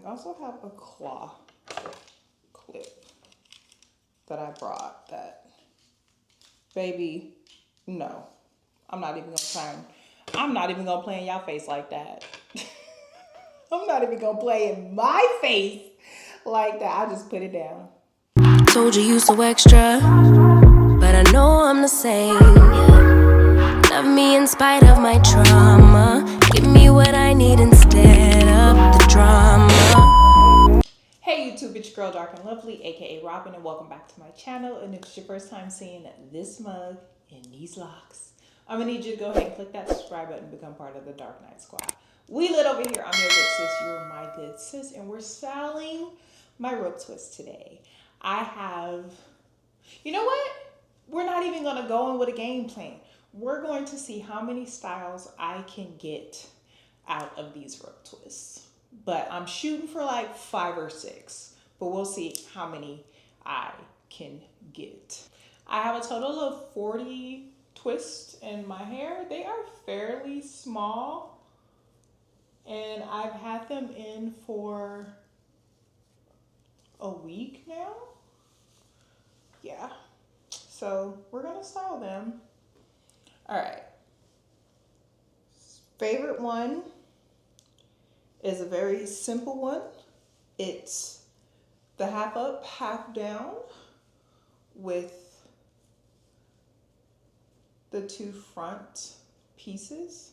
also have a claw clip that I brought that, baby, no. I'm not even gonna play in y'all face like that. I'm not even gonna play in my face like that. I just put it down. Told you so extra, but I know I'm the same. Love me in spite of my trauma. Give me what I need instead of the drama. Hey YouTube, it's your girl Drknlvely, aka Robin, and welcome back to my channel. And if it's your first time seeing this mug and these locks, I'm gonna need you to go ahead and click that subscribe button and become part of the Dark Knight Squad. We lit over here. I'm your good sis, you're my good sis, and we're styling my rope twist today. I have, you know what? We're not even gonna go in with a game plan. We're going to see how many styles I can get out of these rope twists. But I'm shooting for like 5 or 6, but we'll see how many I can get. I have a total of 40 twists in my hair. They are fairly small, and I've had them in for a week now. Yeah, so we're gonna style them. All right, favorite one is a very simple one. It's the half up, half down with the 2 front pieces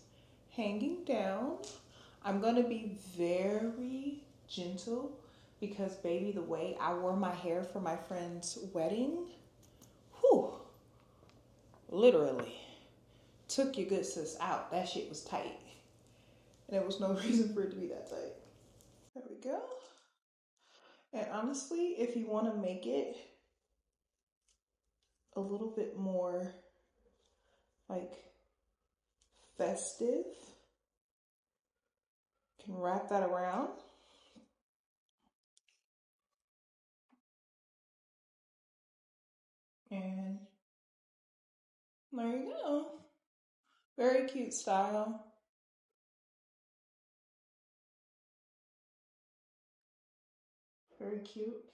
hanging down. I'm gonna be very gentle because baby, the way I wore my hair for my friend's wedding, whew, literally took your good sis out. That shit was tight. And there was no reason for it to be that tight. There we go. And honestly, if you want to make it a little bit more like festive, you can wrap that around. And there you go. Very cute style. Very cute.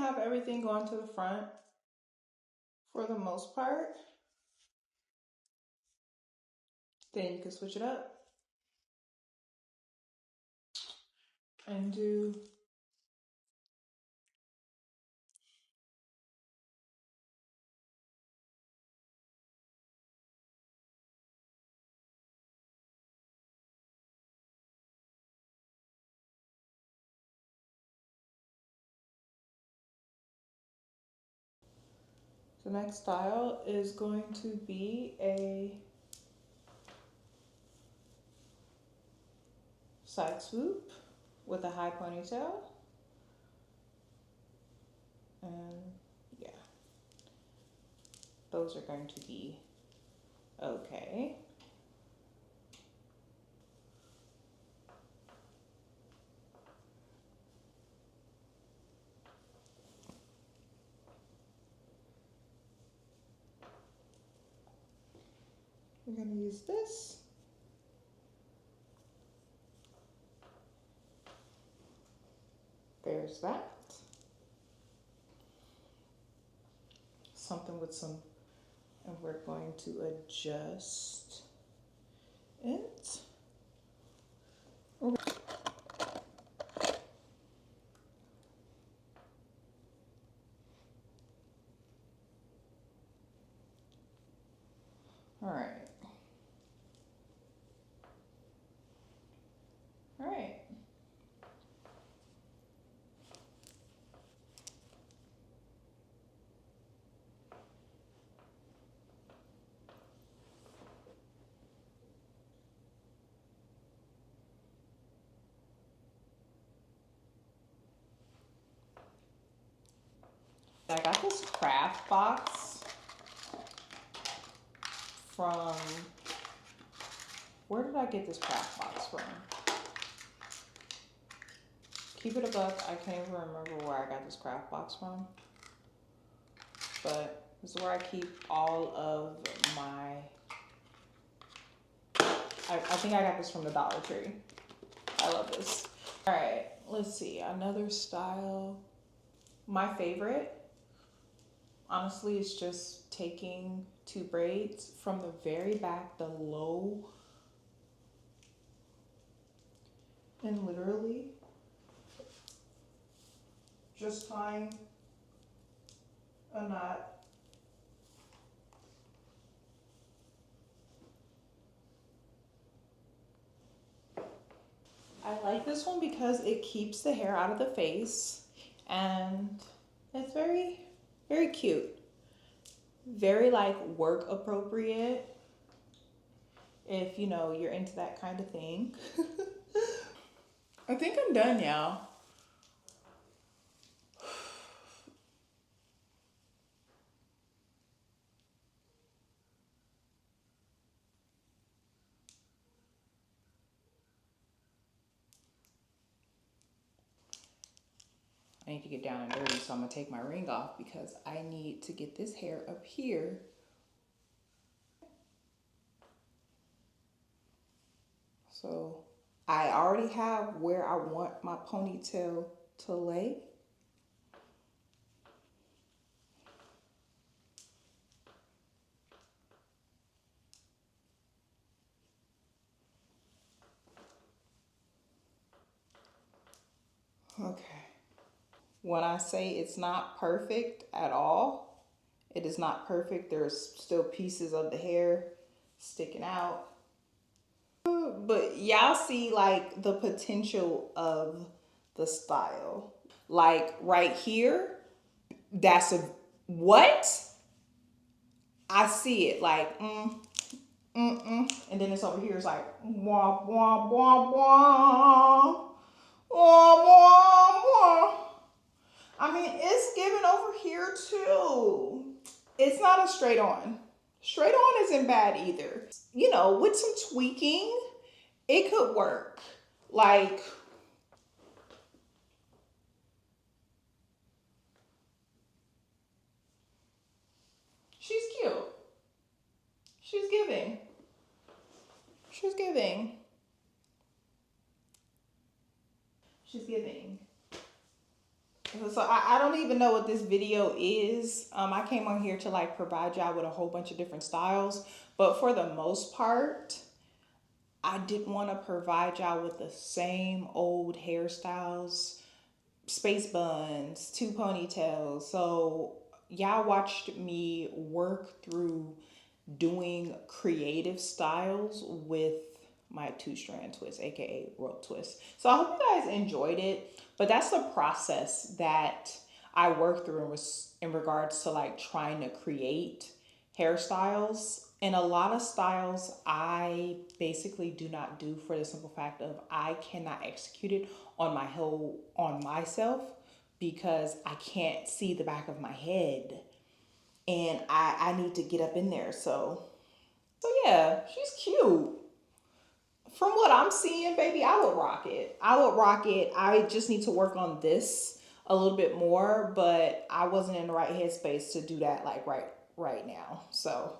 Have everything going to the front for the most part. Then you can switch it up and do the next style is going to be a side swoop with a high ponytail. And yeah, those are going to be okay. We're going to use this. There's that. Something with some, and we're going to adjust it. Okay. All right. All right. I got this craft box from, where did I get this craft box from? keep it a buck, I can't even remember where I got this craft box from. But this is where I keep all of my, I think I got this from the Dollar Tree. I love this. All right, let's see, another style. My favorite, honestly, is just taking 2 braids from the very back, the low, and literally just tying a knot. I like this one because it keeps the hair out of the face and it's very, very cute. Very like work appropriate if you know you're into that kind of thing. I think I'm done, y'all. I need to get down and dirty, so I'm gonna take my ring off because I need to get this hair up here. So I already have where I want my ponytail to lay. Okay. When I say it's not perfect at all, it is not perfect. There's still pieces of the hair sticking out. But y'all see like the potential of the style. Like right here, that's a what? I see it like and then it's over here. It's like wah wah wah wah wah wah wah. I mean, it's given over here too. It's not a straight on. Straight on isn't bad either. You know, with some tweaking, it could work. Like, she's cute. She's giving. She's giving. She's giving. So I don't even know what this video is. I came on here to like provide y'all with a whole bunch of different styles, but for the most part, I didn't want to provide y'all with the same old hairstyles, space buns, 2 ponytails. So y'all watched me work through doing creative styles with my 2-strand twist, aka rope twist. So I hope you guys enjoyed it, but that's the process that I worked through in regards to like trying to create hairstyles. And a lot of styles I basically do not do for the simple fact of I cannot execute it on myself because I can't see the back of my head and I need to get up in there. So yeah, she's cute. From what I'm seeing, baby, I would rock it. I would rock it. I just need to work on this a little bit more, but I wasn't in the right headspace to do that like right now. So,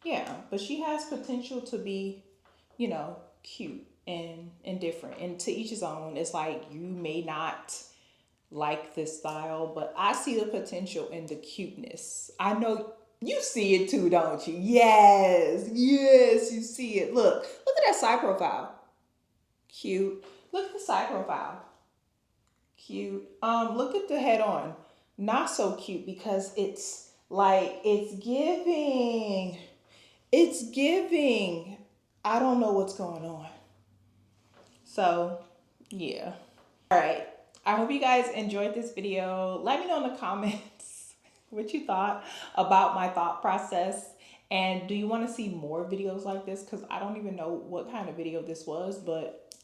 yeah, but she has potential to be, you know, cute and different. And to each his own. It's like you may not like this style, but I see the potential in the cuteness. I know you see it too, don't you? Yes, yes, you see it. Look at that side profile. Cute. Look at the side profile. Cute. Look at the head on. Not so cute because it's like it's giving. It's giving. I don't know what's going on. So, yeah. All right. I hope you guys enjoyed this video. Let me know in the comments what you thought about my thought process. And do you want to see more videos like this? Because I don't even know what kind of video this was, but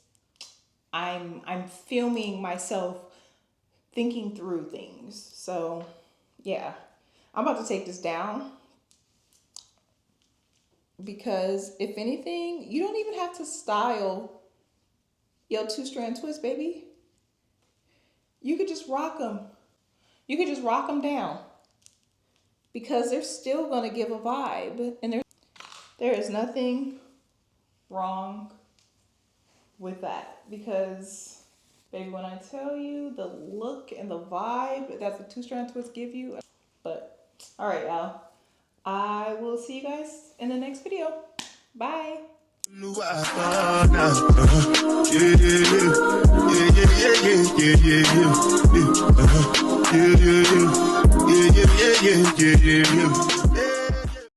I'm filming myself thinking through things. So yeah, I'm about to take this down because if anything, you don't even have to style your two-strand twist, baby. You could just rock them. You could just rock them down because they're still going to give a vibe. And there is nothing wrong with that because, baby, when I tell you the look and the vibe that the two-strand twist give you. But, all right, y'all. I will see you guys in the next video. Bye. Yeah.